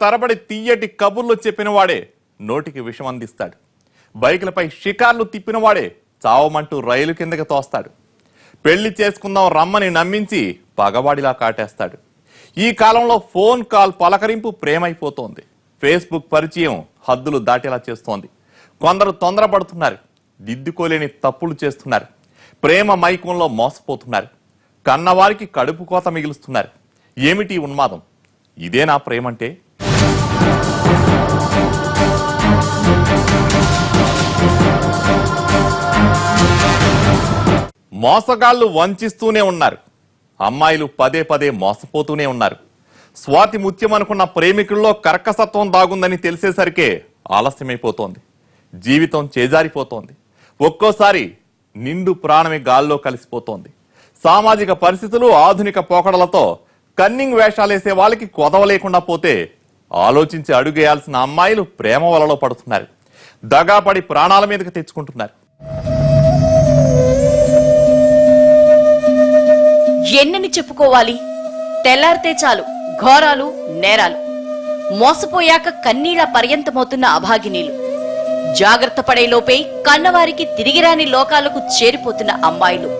తరబడి తీయటి కబుర్లు చెప్పినవాడే నోటికి విషం అందిస్తాడు. బైకులపై షికార్లు తిప్పినవాడే చావమంటూ రైలు కిందకి తోస్తాడు. పెళ్లి చేసుకుందాం రమ్మని నమ్మించి పగవాడిలా కాటేస్తాడు. ఈ కాలంలో ఫోన్ కాల్ పలకరింపు ప్రేమైపోతోంది. ఫేస్బుక్ పరిచయం హద్దులు దాటేలా చేస్తోంది. కొందరు తొందరపడుతున్నారు, దిద్దుకోలేని తప్పులు చేస్తున్నారు, ప్రేమ మైకంలో మోసపోతున్నారు, కన్నవారికి కడుపు కోత మిగులుస్తున్నారు. ఏమిటి ఉన్మాదం? ఇదేనా ప్రేమంటే? మోసగాళ్లు వంచిస్తూనే ఉన్నారు, అమ్మాయిలు పదే పదే మోసపోతూనే ఉన్నారు. స్వాతి ముత్యం అనుకున్న ప్రేమికుల్లో కర్కసత్వం దాగుందని తెలిసేసరికే ఆలస్యమైపోతోంది. జీవితం చేజారిపోతోంది. ఒక్కోసారి నిండు ప్రాణమే గాల్లో కలిసిపోతోంది. సామాజిక పరిస్థితులు, ఆధునిక పోకడలతో కన్నింగ్ వేషాలేసే వాళ్ళకి కొదవ లేకుండా పోతే ఆలోచించి అడుగేయాల్సిన అమ్మాయిలు ప్రేమ వలలో పడుతున్నారు. దగాపడి ప్రాణాల మీదకి తెచ్చుకుంటున్నారు. ఎన్నని చెప్పుకోవాలి? తెల్లారితే చాలు ఘోరాలు, నేరాలు. మోసపోయాక కన్నీళ్ల పర్యంతమవుతున్న అభాగినీలు. జాగ్రత్త పడేలోపే కన్నవారికి తిరిగిరాని లోకాలకు చేరిపోతున్న అమ్మాయిలు.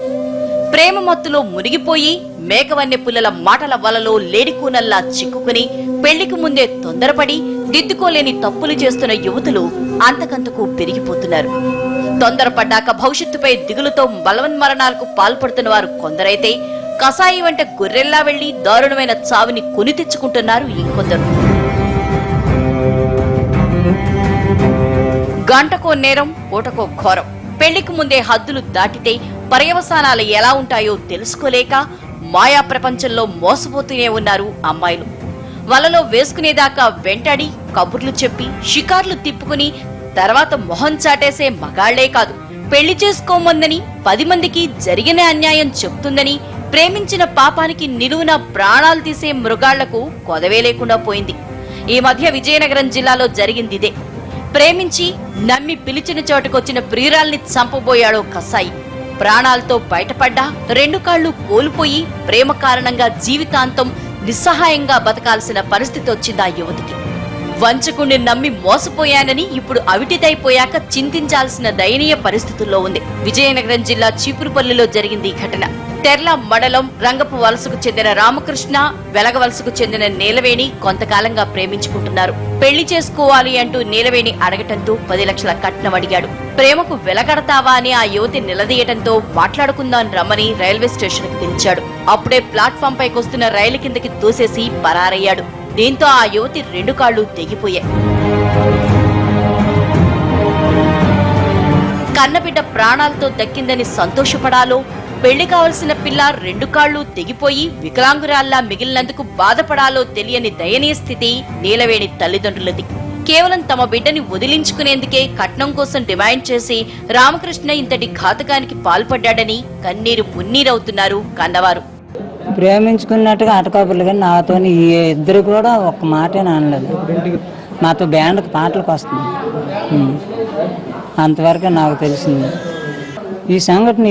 ప్రేమ మత్తులో మునిగిపోయి మేకవన్నె పుల్లల మాటల వలలో లేడికూనల్లా చిక్కుకుని పెళ్లికి ముందే తొందరపడి దిద్దుకోలేని తప్పులు చేస్తున్న యువతులు అంతకంతకు పెరిగిపోతున్నారు. తొందరపడ్డాక భవిష్యత్తుపై దిగులుతో బలవన్మరణాలకు పాల్పడుతున్న వారు కొందరైతే కసాయి వెంట గొర్రెల్లా వెళ్లి దారుణమైన చావుని కొని తెచ్చుకుంటున్నారు ఇంకొందరు. గంటకో నేరం, పూటకో ఘోరం. పెళ్లికి ముందే హద్దులు దాటితే పర్యవసానాలు ఎలా ఉంటాయో తెలుసుకోలేక మాయా ప్రపంచంలో మోసపోతూనే ఉన్నారు అమ్మాయిలు. వలలో వేసుకునేదాకా వెంటాడి కబుర్లు చెప్పి షికార్లు తిప్పుకుని తర్వాత మొహం చాటేసే మగాళ్లే కాదు, పెళ్లి చేసుకోమందని 10 మందికి జరిగిన అన్యాయం చెప్తుందని ప్రేమించిన పాపానికి నిలువున ప్రాణాలు తీసే మృగాళ్లకు కొదవే లేకుండా పోయింది. ఈ మధ్య విజయనగరం జిల్లాలో జరిగిందిదే. ప్రేమించి నమ్మి పిలిచిన చోటుకొచ్చిన ప్రియురాల్ని చంపబోయాడో కసాయి. ప్రాణాలతో బయటపడ్డా 2 కాళ్లు కోల్పోయి ప్రేమ కారణంగా జీవితాంతం నిస్సహాయంగా బతకాల్సిన పరిస్థితి వచ్చింది ఆ యువతికి. వంచకుణ్ణి నమ్మి మోసపోయానని ఇప్పుడు అవిటిదైపోయాక చింతించాల్సిన దయనీయ పరిస్థితుల్లో ఉంది. విజయనగరం జిల్లా చీపురుపల్లిలో జరిగింది ఈ ఘటన. తెర్ల మండలం రంగపు వలసకు చెందిన రామకృష్ణ, వెలగవలసకు చెందిన నీలవేణి కొంతకాలంగా ప్రేమించుకుంటున్నారు. పెళ్లి చేసుకోవాలి అంటూ నీలవేణి అడగటంతో 10 లక్షల కట్నం అడిగాడు. ప్రేమకు వెలగడతావా అని ఆ యువతి నిలదీయటంతో మాట్లాడుకుందాం రమ్మని రైల్వే స్టేషన్ కు పిలిచాడు. అప్పుడే ప్లాట్ఫామ్ పైకొస్తున్న రైలు కిందకి తోసేసి పరారయ్యాడు. దీంతో ఆ యువతి 2 కాళ్లు తెగిపోయాయి. కన్నబిడ్డ ప్రాణాలతో దక్కిందని సంతోషపడాలో, పెళ్లి కావలసిన పిల్ల 2 కాళ్లు తెగిపోయి వికలాంగురాల్లా మిగిలినందుకు బాధపడాలో తెలియని దయనీయ స్థితి నీలవేణి తల్లిదండ్రులది. కేవలం తమ బిడ్డని వదిలించుకునేందుకే కట్నం కోసం డిమాండ్ చేసి రామకృష్ణ ఇంతటి ఘాతకానికి పాల్పడ్డాడని కన్నీరు మున్నీరవుతున్నారు కన్నవారు. ప్రేమించుకున్నట్టుగా అటకాపులు కానీ నాతో ఇద్దరు కూడా ఒక్క మాటే అనలేదు. నాతో బ్యాండ్కి పాటలకు వస్తుంది. అంతవరకు నాకు తెలిసింది. ఈ సంఘటన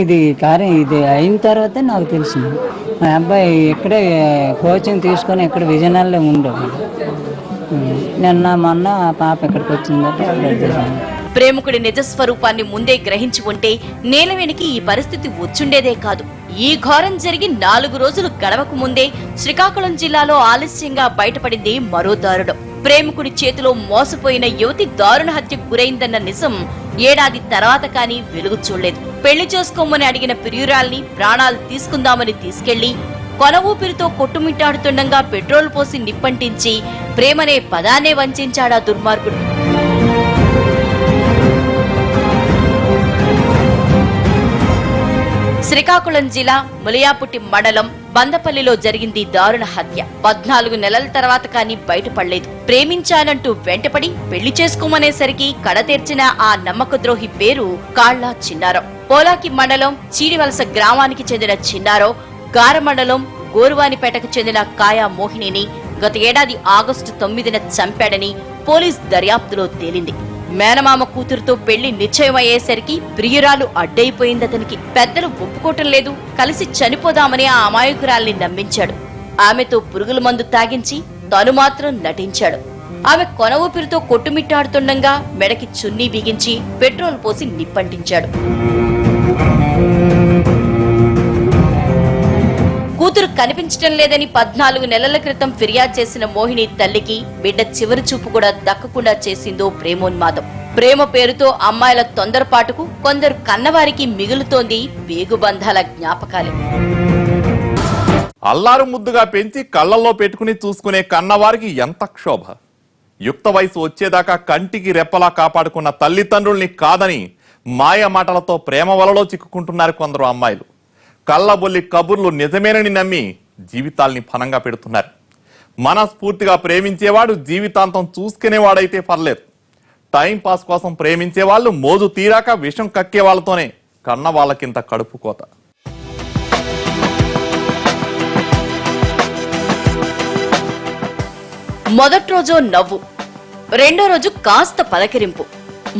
ఇది అయిన తర్వాతే నాకు తెలిసింది. మా అబ్బాయి ఇక్కడే కోచింగ్ తీసుకొని ఇక్కడ విజయనగరంలో ఉండేవాడు. నిన్న మొన్న పాప ఇక్కడికి వచ్చిందంటే ప్రేమికుడి నిజస్వరూపాన్ని ముందే గ్రహించి ఉంటే నీలవేణికి ఈ పరిస్థితి వచ్చుండేదే కాదు. ఈ ఘోరం జరిగి 4 రోజులు గడవకు ముందే శ్రీకాకుళం జిల్లాలో ఆలస్యంగా బయటపడింది మరో దారుణం. ప్రేమికుడి చేతిలో మోసపోయిన యువతి దారుణ హత్యకు గురైందన్న నిజం ఏడాది తర్వాత కానీ వెలుగు చూడలేదు. పెళ్లి చేసుకోమని అడిగిన ప్రియురాల్ని ప్రాణాలు తీసుకుందామని తీసుకెళ్లి కొన ఊపిరితో కొట్టుమిట్టాడుతుండగా పెట్రోల్ పోసి నిప్పంటించి ప్రేమనే పదానే వంచాడా దుర్మార్గుడు. శ్రీకాకుళం జిల్లా ములియాపుట్టి మండలం బందపల్లిలో జరిగింది దారుణ హత్య. 14 నెలల తర్వాత కానీ బయటపడలేదు. ప్రేమించానంటూ వెంటపడి పెళ్లి చేసుకోమనేసరికి కడతెర్చిన ఆ నమ్మకద్రోహి పేరు కాళ్ల చిన్నారావు. పోలాకి మండలం చీడివలస గ్రామానికి చెందిన చిన్నారావు గార మండలం గోరువానిపేటకు చెందిన కాయా మోహినిని గత ఏడాది ఆగస్టు 9న చంపాడని పోలీస్ దర్యాప్తులో తేలింది. మేనమామ కూతురుతో పెళ్లి నిశ్చయమయ్యేసరికి ప్రియురాలు అడ్డైపోయిందతనికి. పెద్దలు ఒప్పుకోవటం లేదు, కలిసి చనిపోదామని ఆ అమాయకురాల్ని నమ్మించాడు. ఆమెతో పురుగుల మందు తాగించి తను మాత్రం నటించాడు. ఆమె కొన ఊపిరితో కొట్టుమిట్టాడుతుండగా మెడకి చున్నీ బిగించి పెట్రోల్ పోసి నిప్పంటించాడు. కూతురు కనిపించటం లేదని 14 నెలల క్రితం ఫిర్యాదు చేసిన మోహిని తల్లికి బిడ్డ చివరి చూపు కూడా దక్కకుండా చేసిందో ప్రేమోన్మాదం. ప్రేమ పేరుతో అమ్మాయిల తొందరపాటుకు కొందరు కన్నవారికి మిగులుతోంది వేగుబంధాల జ్ఞాపకాలే. అల్లారు ముద్దుగా పెంచి కళ్లల్లో పెట్టుకుని చూసుకునే కన్నవారికి ఎంత క్షోభ. యుక్త వయసు వచ్చేదాకా కంటికి రెప్పలా కాపాడుకున్న తల్లిదండ్రుల్ని కాదని మాయ మాటలతో ప్రేమ వలలో చిక్కుకుంటున్నారు కొందరు అమ్మాయిలు. కళ్ళబొల్లి కబుర్లు నిజమేనని నమ్మి జీవితాల్ని ఫనంగా పెడుతున్నారు. మనస్ఫూర్తిగా ప్రేమించేవాడు జీవితాంతం చూసుకునేవాడైతే పర్లేదు. టైం పాస్ కోసం ప్రేమించేవాళ్ళు మోజు తీరాక విషం కక్కే వాళ్ళతోనే కన్న వాళ్ళకింత కడుపు కోత. మొదటి రోజు నవ్వు, రెండో రోజు కాస్త పలకరింపు,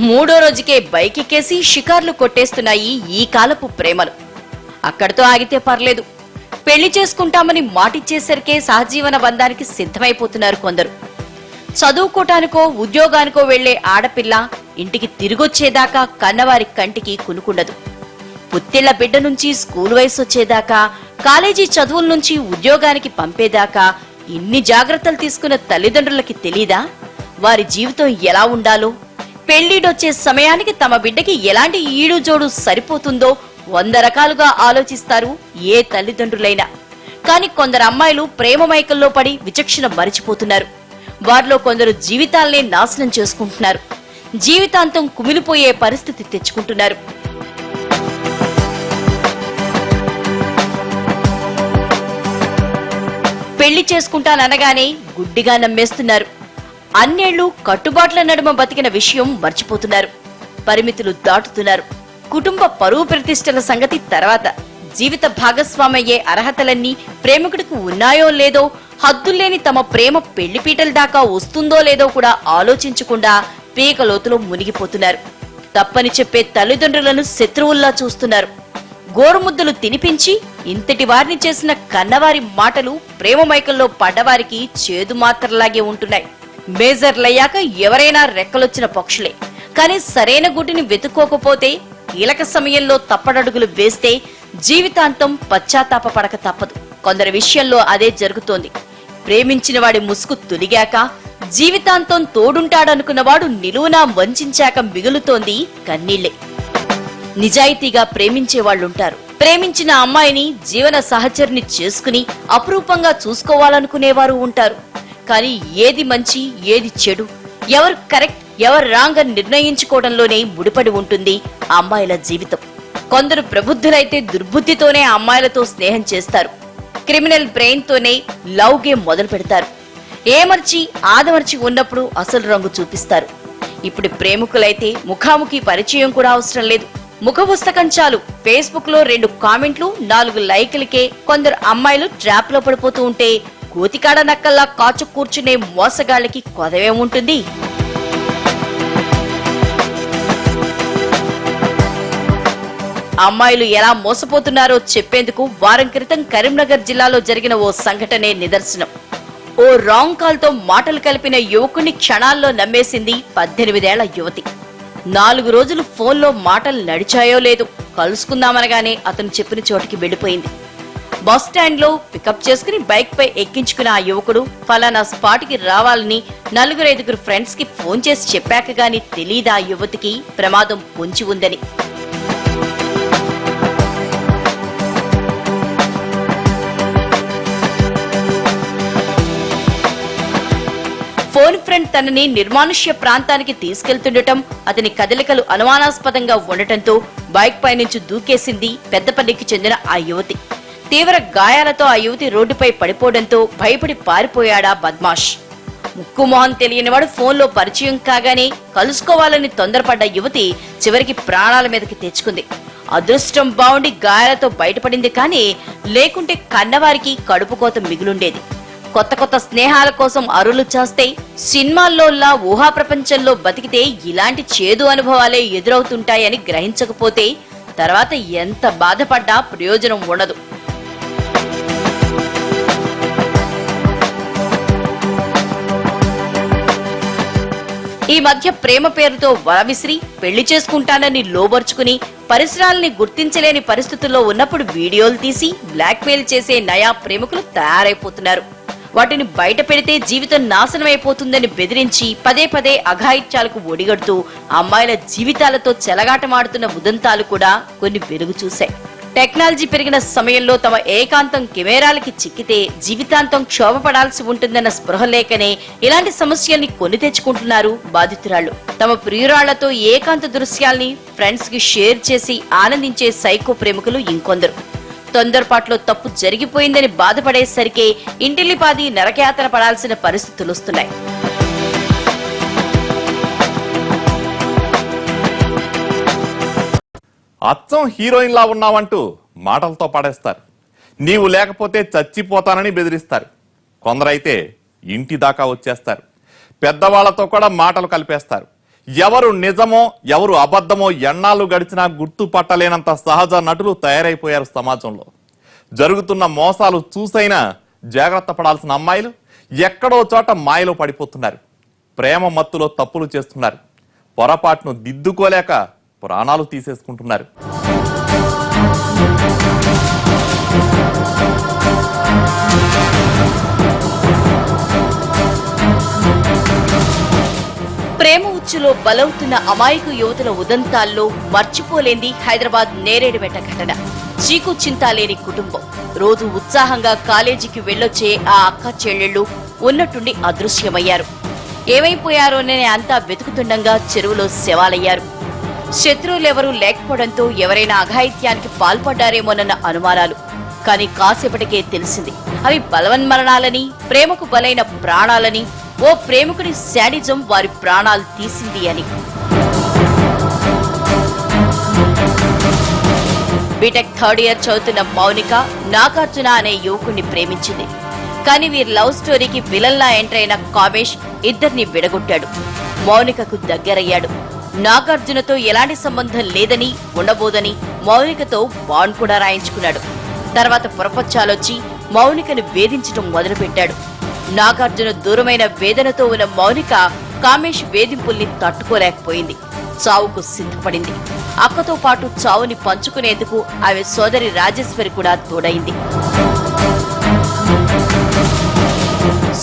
మూడో రోజుకే బైక్ ఎక్కేసి షికార్లు కొట్టేస్తున్నాయి ఈ కాలపు ప్రేమలు. అక్కడితో ఆగితే పర్లేదు, పెళ్లి చేసుకుంటామని మాటిచ్చేసరికే సహజీవన బంధానికి సిద్ధమైపోతున్నారు కొందరు. చదువుకోటానికో ఉద్యోగానికో వెళ్లే ఆడపిల్ల ఇంటికి తిరిగొచ్చేదాకా కన్నవారి కంటికి కునుకుండదు. పుత్తిళ్ల బిడ్డ నుంచి స్కూల్ వయసు వచ్చేదాకా, కాలేజీ చదువుల నుంచి ఉద్యోగానికి పంపేదాకా ఇన్ని జాగ్రత్తలు తీసుకున్న తల్లిదండ్రులకి తెలీదా వారి జీవితం ఎలా ఉండాలో? పెళ్లిడొచ్చే సమయానికి తమ బిడ్డకి ఎలాంటి ఈడు జోడు సరిపోతుందో 100 రకాలుగా ఆలోచిస్తారు ఏ తల్లిదండ్రులైనా. కాని కొందరు అమ్మాయిలు ప్రేమ మైకల్లో పడి విచక్షణ మరిచిపోతున్నారు. వారిలో కొందరు జీవితాల్నే నాశనం చేసుకుంటున్నారు. జీవితాంతం కుమిలిపోయే పరిస్థితి తెచ్చుకుంటున్నారు. పెళ్లి చేసుకుంటాననగానే గుడ్డిగా నమ్మేస్తున్నారు. అన్నేళ్లు కట్టుబాట్ల నడుమ బతికిన విషయం మర్చిపోతున్నారు. పరిమితులు దాటుతున్నారు. కుటుంబ పరువు ప్రతిష్టల సంగతి తర్వాత, జీవిత భాగస్వామయ్యే అర్హతలన్నీ ప్రేమికుడికి ఉన్నాయో లేదో, హద్దుల్లేని తమ ప్రేమ పెళ్లిపీటల దాకా వస్తుందో లేదో కూడా ఆలోచించకుండా పీకలోతులో మునిగిపోతున్నారు. తప్పని చెప్పే తల్లిదండ్రులను శత్రువుల్లా చూస్తున్నారు. గోరుముద్దలు తినిపించి ఇంతటి వారిని చేసిన కన్నవారి మాటలు ప్రేమ మైకల్లో పడ్డవారికి చేదు మాత్రలాగే ఉంటున్నాయి. మేజర్లయ్యాక ఎవరైనా రెక్కలొచ్చిన పక్షులే. కానీ సరైన గుడ్డిని వెతుక్కోకపోతే, కీలక సమయంలో తప్పడడుగులు వేస్తే జీవితాంతం పశ్చాత్తాప పడక తప్పదు. కొందరి విషయంలో అదే జరుగుతోంది. ప్రేమించిన వాడి ముసుగు తొలిగాక, జీవితాంతం తోడుంటాడనుకున్నవాడు నిలువునా వంచాక మిగులుతోంది కన్నీళ్లే. నిజాయితీగా ప్రేమించేవాళ్లుంటారు. ప్రేమించిన అమ్మాయిని జీవన సహచరిని చేసుకుని అపురూపంగా చూసుకోవాలనుకునేవారు ఉంటారు. కానీ ఏది మంచి ఏది చెడు, ఎవరు కరెక్ట్ ఎవరు రాంగ్ అని నిర్ణయించుకోవడంలోనే ముడిపడి ఉంటుంది అమ్మాయిల జీవితం. కొందరు ప్రబుద్ధులైతే దుర్బుద్ధితోనే అమ్మాయిలతో స్నేహం చేస్తారు. క్రిమినల్ బ్రెయిన్ తోనే లవ్ గేమ్ మొదలు పెడతారు. ఏమర్చి ఆదమర్చి ఉన్నప్పుడు అసలు రంగు చూపిస్తారు. ఇప్పుడు ప్రేమికులైతే ముఖాముఖి పరిచయం కూడా అవసరం లేదు. ముఖ పుస్తకం చాలు. ఫేస్బుక్ లో 2 కామెంట్లు 4 లైకులకే కొందరు అమ్మాయిలు ట్రాప్ లో పడిపోతూ ఉంటే, కోతికాడ నక్కల్లా కాచు కూర్చునే మోసగాళ్లకి కొదవేముంటుంది? అమ్మాయిలు ఎలా మోసపోతున్నారో చెప్పేందుకు వారం క్రితం కరీంనగర్ జిల్లాలో జరిగిన ఓ సంఘటనే నిదర్శనం. ఓ రాంగ్ కాల్ తో మాటలు కలిపిన యువకుని క్షణాల్లో నమ్మేసింది 18 ఏళ్ల యువతి. 4 రోజులు ఫోన్లో మాటలు నడిచాయో లేదో, కలుసుకుందామనగానే అతను చెప్పిన చోటికి వెళ్లిపోయింది. బస్ స్టాండ్ లో పికప్ చేసుకుని బైక్ పై ఎక్కించుకున్న ఆ యువకుడు ఫలానా స్పాట్ కి రావాలని 4-5 ఫ్రెండ్స్ కి ఫోన్ చేసి చెప్పాక గాని తెలీదా యువతికి ప్రమాదం పొంచి ఉందని. ఫోన్ ఫ్రెండ్ తనని నిర్మానుష్య ప్రాంతానికి తీసుకెళ్తుండటం, అతని కదలికలు అనుమానాస్పదంగా ఉండటంతో బైక్ పై నుంచి దూకేసింది పెద్దపల్లికి చెందిన ఆ యువతి. తీవ్ర గాయాలతో ఆ యువతి రోడ్డుపై పడిపోవడంతో భయపడి పారిపోయాడా బద్మాష్. ముక్కు మొహం తెలియనివాడు ఫోన్లో పరిచయం కాగానే కలుసుకోవాలని తొందరపడ్డ యువతి చివరికి ప్రాణాల మీదకి తెచ్చుకుంది. అదృష్టం బావుండి గాయాలతో బయటపడింది. కానీ లేకుంటే కన్నవారికి కడుపుకోత మిగులుండేది. కొత్త కొత్త స్నేహాల కోసం అరులు చేస్తే, సినిమాల్లోలా ఊహా ప్రపంచంలో బతికితే ఇలాంటి చేదు అనుభవాలే ఎదురవుతుంటాయని గ్రహించకపోతే తర్వాత ఎంత బాధపడ్డా ప్రయోజనం ఉండదు. ఈ మధ్య ప్రేమ పేరుతో వల విసిరి పెళ్లి చేసుకుంటానని లోబర్చుకుని పరిసరాల్ని గుర్తించలేని పరిస్థితుల్లో ఉన్నప్పుడు వీడియోలు తీసి బ్లాక్మెయిల్ చేసే నయా ప్రేమికులు తయారైపోతున్నారు. వాటిని బయట పెడితే జీవితం నాశనమైపోతుందని బెదిరించి పదే పదే అఘాయిత్యాలకు ఒడిగడుతూ అమ్మాయిల జీవితాలతో చెలగాటమాడుతున్న ఉదంతాలు కూడా కొన్ని వెలుగు చూశాయి. టెక్నాలజీ పెరిగిన సమయంలో తమ ఏకాంతం కెమెరాలకి చిక్కితే జీవితాంతం క్షోభపడాల్సి ఉంటుందన్న స్పృహ లేకనే ఇలాంటి సమస్యల్ని కొని తెచ్చుకుంటున్నారు బాధితురాళ్లు. తమ ప్రియురాళ్లతో ఏకాంత దృశ్యాల్ని ఫ్రెండ్స్ కి షేర్ చేసి ఆనందించే సైకో ప్రేమికులు ఇంకొందరు. తొందరపాట్లో తప్పు జరిగిపోయిందని బాధపడేసరికే ఇంటిల్లిపాది నరకయాతన పడాల్సిన పరిస్థితులొస్తున్నాయి. అచ్చం హీరోయిన్లా ఉన్నావంటూ మాటలతో పడేస్తారు. నీవు లేకపోతే చచ్చిపోతానని బెదిరిస్తారు. కొందరైతే ఇంటి దాకా వచ్చేస్తారు. పెద్దవాళ్లతో కూడా మాటలు కలిపేస్తారు. ఎవరు నిజమో ఎవరు అబద్ధమో ఎన్నాళ్ళు గడిచినా గుర్తుపట్టలేనంత సహజ నటులు తయారైపోయారు సమాజంలో. జరుగుతున్న మోసాలు చూసైనా జాగ్రత్త పడాల్సిన అమ్మాయిలు ఎక్కడో చోట మాయలో పడిపోతున్నారు. ప్రేమ మత్తులో తప్పులు చేస్తున్నారు. పొరపాటును దిద్దుకోలేక ప్రాణాలు తీసేసుకుంటున్నారు. ప్రేమ ఉచ్చులో బలవుతున్న అమాయక యువతుల ఉదంతాల్లో మర్చిపోలేంది హైదరాబాద్ నేరేడుమెట్ట ఘటన. చీకు చింతా లేని కుటుంబం. రోజు ఉత్సాహంగా కాలేజీకి వెళ్లొచ్చే ఆ అక్క చెల్లెళ్లు ఉన్నట్టుండి అదృశ్యమయ్యారు. ఏమైపోయారోనే అంతా వెతుకుతుండగా చెరువులో శవాలయ్యారు. శత్రువులెవరూ లేకపోవడంతో ఎవరైనా అఘాయిత్యానికి పాల్పడ్డారేమోనన్న అనుమానాలు. కానీ కాసేపటికే తెలిసింది అవి బలవన్మరణాలని, ప్రేమకు బలైన ప్రాణాలని, ఓ ప్రేమికుడి శాడిజం వారి ప్రాణాలు తీసింది అని. బీటెక్ థర్డ్ ఇయర్ చదువుతున్న మౌనిక నాగార్జున అనే యువకుణ్ణి ప్రేమించింది. కానీ వీరి లవ్ స్టోరీకి విలన్లా ఎంటర్ అయిన కామేష్ ఇద్దరిని విడగొట్టాడు. మౌనికకు దగ్గరయ్యాడు. నాగార్జునతో ఎలాంటి సంబంధం లేదని, ఉండబోదని మౌనికతో బాండ్ కూడా రాయించుకున్నాడు. తర్వాత ప్రపంచాలొచ్చి మౌనికను వేధించడం మొదలుపెట్టాడు. నాగార్జున దూరమైన వేదనతో ఉన్న మౌనిక కామేష్ వేధింపుల్ని తట్టుకోలేకపోయింది. చావుకు సిద్ధపడింది. అక్కతో పాటు చావుని పంచుకునేందుకు ఆమె సోదరి రాజేశ్వరి కూడా తోడైంది.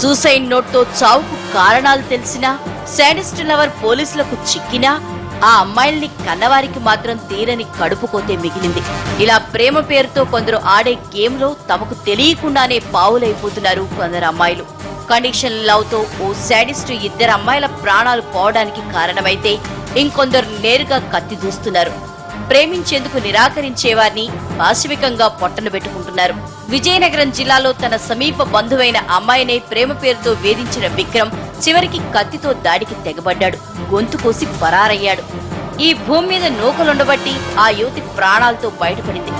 సూసైడ్ నోట్తో చావుకు కారణాలు తెలిసినా, శాడిస్ట్ లవర్ పోలీసులకు చిక్కినా ఆ అమ్మాయిల్ని కన్నవారికి మాత్రం తీరని కడుపుకోతే మిగిలింది. ఇలా ప్రేమ పేరుతో కొందరు ఆడే గేమ్ లో తమకు తెలియకుండానే పావులైపోతున్నారు కొందరు అమ్మాయిలు. కండిషన్ లవ్ తో ఓ శాడిస్ట్ ఇద్దరు అమ్మాయిల ప్రాణాలు పోవడానికి కారణమైతే ఇంకొందరు నేరుగా కత్తి దూస్తున్నారు. ప్రేమించేందుకు నిరాకరించేవారిని పాశవికంగా పొట్టను పెట్టుకుంటున్నారు. విజయనగరం జిల్లాలో తన సమీప బంధువైన అమ్మాయినే ప్రేమ పేరుతో వేధించిన విక్రమ్ చివరికి కత్తితో దాడికి తెగబడ్డాడు. గొంతు కోసి పరారయ్యాడు. ఈ భూమి మీద నూకలుండబట్టి ఆ యువతి ప్రాణాలతో బయటపడింది.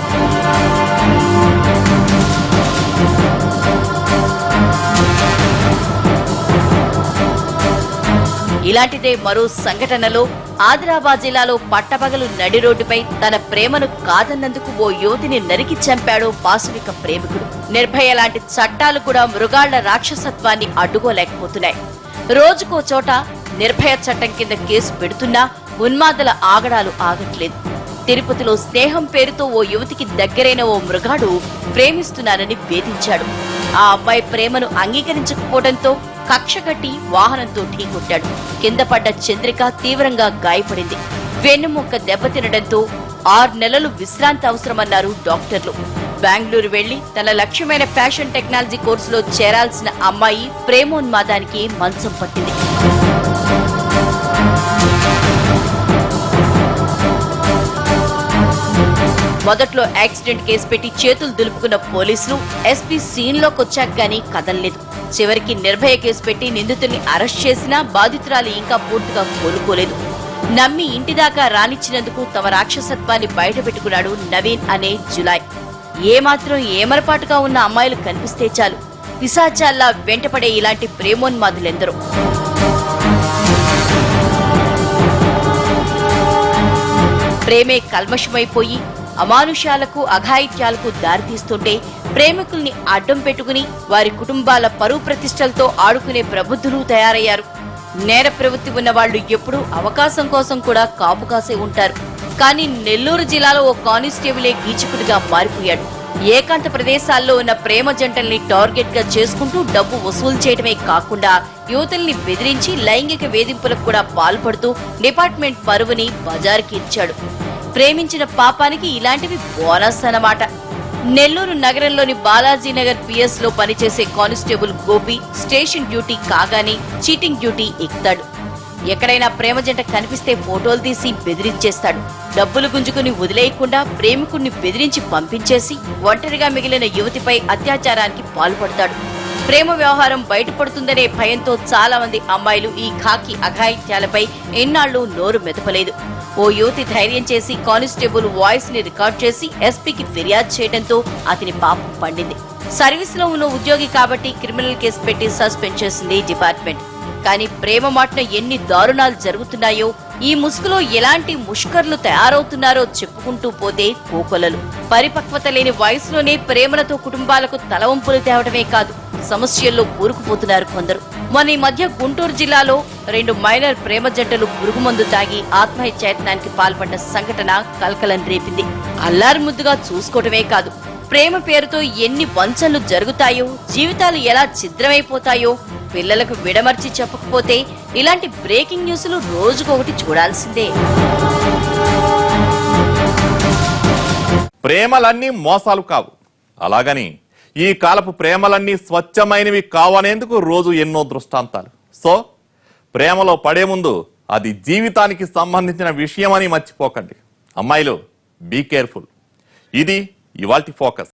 ఇలాంటిదే మరో సంఘటనలో ఆదిలాబాద్ జిల్లాలో పట్టపగలు నడి రోడ్డుపై తన ప్రేమను కాదన్నందుకు ఓ యువతిని నరికి చంపాడు పాశవిక ప్రేమికుడు. నిర్భయ లాంటి చట్టాలు కూడా మృగాళ్ల రాక్షసత్వాన్ని అడ్డుకోలేకపోతున్నాయి. రోజుకో చోట నిర్భయ చట్టం కింద కేసు పెడుతున్నా ఉన్మాదుల ఆగడాలు ఆగట్లేదు. తిరుపతిలో స్నేహం పేరుతో ఓ యువతికి దగ్గరైన ఓ మృగాడు ప్రేమిస్తున్నానని వేధించాడు. ఆ అబ్బాయి ప్రేమను అంగీకరించకపోవడంతో కక్ష కట్టి వాహనంతో ఢీకొట్టాడు. కింద పడ్డ చంద్రిక తీవ్రంగా గాయపడింది. వెన్నుముక్క దెబ్బతినడంతో 6 నెలలు విశ్రాంతి అవసరమన్నారు డాక్టర్లు. బెంగళూరు వెళ్లి తన లక్ష్యమైన ఫ్యాషన్ టెక్నాలజీ కోర్సులో చేరాల్సిన అమ్మాయి ప్రేమోన్మాదానికి మంచం పట్టింది. మొదట్లో యాక్సిడెంట్ కేసు పెట్టి చేతులు దులుపుకున్న పోలీసులు ఎస్పీ సీన్లోకి వచ్చాక గానీ కదలలేదు. చివరికి నిర్భయ కేసు పెట్టి నిందితుల్ని అరెస్ట్ చేసినా బాధితురాలు ఇంకా పూర్తిగా కోలుకోలేదు. నమ్మి ఇంటిదాకా రానిచ్చినందుకు తమ రాక్షసత్వాన్ని బయటపెట్టుకున్నాడు నవీన్ అనే జులాయ్. ఏమాత్రం ఏమరపాటుగా ఉన్న అమ్మాయిలు కనిపిస్తే చాలు పిశాచాల్లా వెంటపడే ఇలాంటి ప్రేమోన్మాదులెందరో. ప్రేమే కల్మషమైపోయి అమానుష్యాలకు అఘాయిత్యాలకు దారితీస్తుంటే ప్రేమికుల్ని అడ్డం పెట్టుకుని వారి కుటుంబాల పరువు ప్రతిష్టలతో ఆడుకునే ప్రబుద్ధులు తయారయ్యారు. నేర ప్రవృత్తి ఉన్న వాళ్ళు ఎప్పుడూ అవకాశం కోసం కూడా కాపు కాసే ఉంటారు. కానీ నెల్లూరు జిల్లాలో ఓ కానిస్టేబులే గీచుకుడిగా మారిపోయాడు. ఏకాంత ప్రదేశాల్లో ఉన్న ప్రేమ జంటల్ని టార్గెట్ గా చేసుకుంటూ డబ్బు వసూలు చేయడమే కాకుండా యువతుల్ని బెదిరించి లైంగిక వేధింపులకు కూడా పాల్పడుతూ డిపార్ట్మెంట్ పరువుని బజారుకి ఇచ్చాడు. ప్రేమించిన పాపానికి ఇలాంటివి బోనస్ అన్నమాట. నెల్లూరు నగరంలోని బాలాజీనగర్ పిఎస్ లో పనిచేసే కానిస్టేబుల్ గోపి స్టేషన్ డ్యూటీ కాగానే చీటింగ్ డ్యూటీ ఎక్కుతాడు. ఎక్కడైనా ప్రేమ జంట కనిపిస్తే ఫోటోలు తీసి బెదిరించేస్తాడు. డబ్బులు గుంజుకుని వదిలేయకుండా ప్రేమికుణ్ణి బెదిరించి పంపించేసి ఒంటరిగా మిగిలిన యువతిపై అత్యాచారానికి పాల్పడతాడు. ప్రేమ వ్యవహారం బయటపడుతుందనే భయంతో చాలా మంది అమ్మాయిలు ఈ ఖాకి అఘాయిత్యాలపై ఎన్నాళ్లు నోరు మెదపలేదు. ఓ యువతి ధైర్యం చేసి కానిస్టేబుల్ వాయిస్ ని రికార్డ్ చేసి ఎస్పీకి ఫిర్యాదు చేయడంతో అతని పాపం పండింది. సర్వీస్ లో ఉన్న ఉద్యోగి కాబట్టి క్రిమినల్ కేసు పెట్టి సస్పెండ్ చేసింది డిపార్ట్మెంట్. కానీ ప్రేమ మాటన ఎన్ని దారుణాలు జరుగుతున్నాయో, ఈ ముసుగులో ఎలాంటి ముష్కర్లు తయారవుతున్నారో చెప్పుకుంటూ పోతే కోకొలలు. పరిపక్వత లేని వయసులోనే ప్రేమలతో కుటుంబాలకు తలవంపులు తేవడమే కాదు, సమస్యల్లో కూరుకుపోతున్నారు కొందరు. మొన్న ఈ మధ్య గుంటూరు జిల్లాలో 2 మైనర్ ప్రేమ జంటలు పురుగుమందు తాగి ఆత్మహత్యాయత్నానికి పాల్పడ్డ సంఘటన కలకలం రేపింది. అల్లారు ముద్దుగా చూసుకోవటమే కాదు, ప్రేమ పేరుతో ఎన్ని వంచనలు జరుగుతాయో, జీవితాలు ఎలా ఛిద్రమైపోతాయో పిల్లలకు విడమర్చి చెప్పకపోతే ఇలాంటి బ్రేకింగ్ న్యూస్లు రోజుకొకటి చూడాల్సిందే. ప్రేమలన్నీ మోసాలు కావు, అలాగని ఈ కాలపు ప్రేమలన్నీ స్వచ్ఛమైనవి కావనేందుకు రోజు ఎన్నో దృష్టాంతాలు. సో ప్రేమలో పడే ముందు అది జీవితానికి సంబంధించిన విషయమని మర్చిపోకండి. అమ్మాయిలు బీ కేర్ఫుల్. ఇది ఇవాల్టి ఫోకస్.